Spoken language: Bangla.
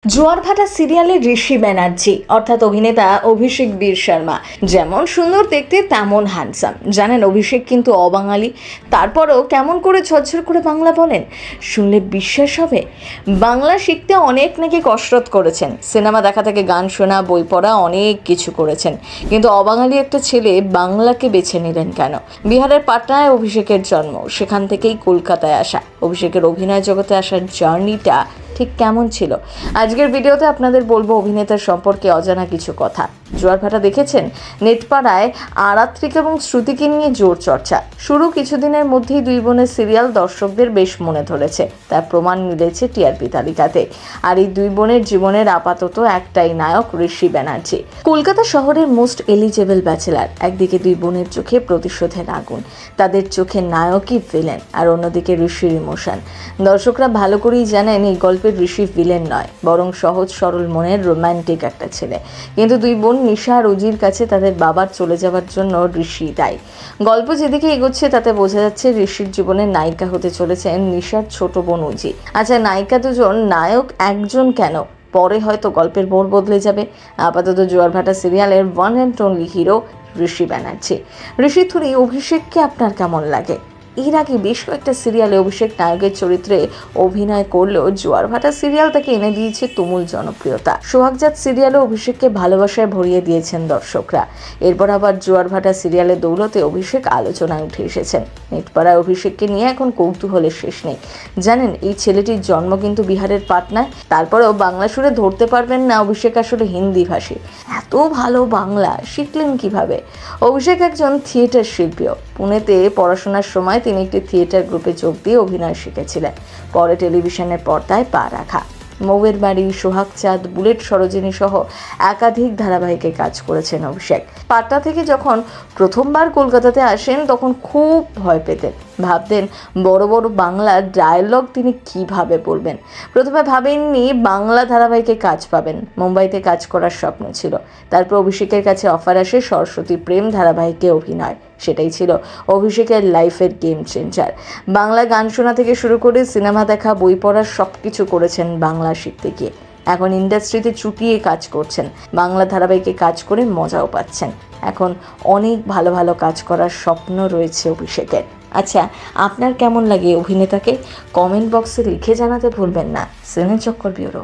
জোয়ার ভাটা সিরিয়ালে ঋষি ব্যানার্জি অর্থাৎ অভিনেতা অভিষেক বীর শর্মা যেমন সুন্দর দেখতে তেমন হ্যান্ডসাম। জানেন অভিষেক কিন্তু অবাঙালি, তারপরেও কেমন করে ঝরঝর করে বাংলা বলেন শুনলে বিশ্বাস হবে। বাংলা শিখতে অনেক নাকি কসরত করেছেন, সিনেমা দেখা থেকে গান শোনা, বই পড়া, অনেক কিছু করেছেন, কিন্তু অবাঙালি একটা ছেলে বাংলাকে বেছে নিলেন কেন? বিহারের পাটনায় অভিষেকের জন্ম, সেখান থেকেই কলকাতায় আসা। অভিষেকের অভিনয় জগতে আসার জার্নিটা ঠিক কেমন ছিল আজকের ভিডিওতে আপনাদের বলবো অভিনেতার সম্পর্কে অজানা কিছু কথা। জোয়ার ভাটা দেখেছেন? নেটপাড়ায় আরাত্রিক এবং শ্রুতিকে নিয়ে জোর চর্চা শুরু। কিছুদিনের মধ্যেই দুই বোনের সিরিয়াল দর্শকদের বেশ মনে ধরেছে, তার প্রমাণ মিলেছে টিআরপি তালিকাতে। আর এই দুই বোনের জীবনের আপাতত একটাই নায়ক, ঋষি ব্যানার্জি, কলকাতা শহরের মোস্ট এলিজেবল ব্যাচেলার। একদিকে দুই বোনের চোখে প্রতিশোধের আগুন, তাদের চোখে নায়কই ভিলেন, আর অন্যদিকে ঋষির ইমোশন। দর্শকরা ভালো করেই জানেন এই গল্পের ঋষি ভিলেন নয়, বরং সহজ সরল মনের রোম্যান্টিক একটা ছেলে। কিন্তু দুই বোন নিশা আর অজির কাছে তাদের বাবার চলে যাওয়ার জন্য ঋষি দায়ী। গল্প যেদিকে এগোচ্ছে তাতে বোঝা যাচ্ছে ঋষির জীবনের নায়িকা হতে চলেছেন নিশার ছোট বোন অজি। আচ্ছা, নায়িকা দুজন, নায়ক একজন কেন? পরে হয়তো গল্পের মোড় বদলে যাবে। আপাতত জোয়ার ভাটা সিরিয়ালের ওয়ান অ্যান্ড অনলি হিরো ঋষি ব্যানার্জি। ঋষি থুরি অভিষেককে আপনার কেমন লাগে? এর আগে বেশ কয়েকটা সিরিয়ালে অভিষেক নায়কের চরিত্রে অভিনয় করলেও জোয়ার ভাটা সিরিয়াল তাকে এনে দিয়েছে তুমুল জনপ্রিয়তা। সোহাগজাত সিরিয়ালে অভিষেককে ভালোবাসায় ভরিয়ে দিয়েছেন দর্শকরা। এরপর আবার জোয়ার ভাটা সিরিয়ালের দৌলতে অভিষেক আলোচনায় উঠে এসেছেন। নেটপাড়ায় অভিষেককে নিয়ে এখন কৌতূহলের শেষ নেই। জানেন এই ছেলেটির জন্ম কিন্তু বিহারের পাটনায়, তারপরেও বাংলা সুরে ধরতে পারবেন না অভিষেক আসলে হিন্দি ভাষী। এত ভালো বাংলা শিখলেন কিভাবে? অভিষেক একজন থিয়েটার শিল্পীও। পুনেতে পড়াশোনার সময় তিনি একটি থিয়েটার গ্রুপে যোগ দিয়ে অভিনয় শিখেছিলেন। পরে টেলিভিশনের পর্দায় পা রাখা। মৌয়ের বাড়ি, সোহাগচাঁদ, বুলেট সরোজিনী সহ একাধিক ধারাবাহিকে কাজ করেছেন অভিষেক। পাটনা থেকে যখন প্রথমবার কলকাতাতে আসেন তখন খুব ভয় পেতেন, ভাবতেন বড় বড় বাংলা ডায়লগ তিনি কিভাবে বলবেন। প্রথমে ভাবেননি বাংলা ধারাবাহিকে কাজ পাবেন, মুম্বাইতে কাজ করার স্বপ্ন ছিল। তারপর অভিষেকের কাছে অফার আসে সরস্বতী প্রেম ধারাবাহিকে অভিনয়। সেটাই ছিল অভিষেকের লাইফের গেম চেঞ্জার। বাংলা গান শোনা থেকে শুরু করে সিনেমা দেখা, বই পড়ার সব কিছু করেছেন বাংলা শিখতে গিয়ে। এখন ইন্ডাস্ট্রিতে চুটিয়ে কাজ করছেন, বাংলা ধারাবাহিকে কাজ করে মজাও পাচ্ছেন। এখন অনেক ভালো ভালো কাজ করার স্বপ্ন রয়েছে অভিষেকের। আচ্ছা, আপনার কেমন লাগে অভিনেতাকে? কমেন্ট বক্সে লিখে জানাতে ভুলবেন না। সিনে চক্কর ব্যুরো।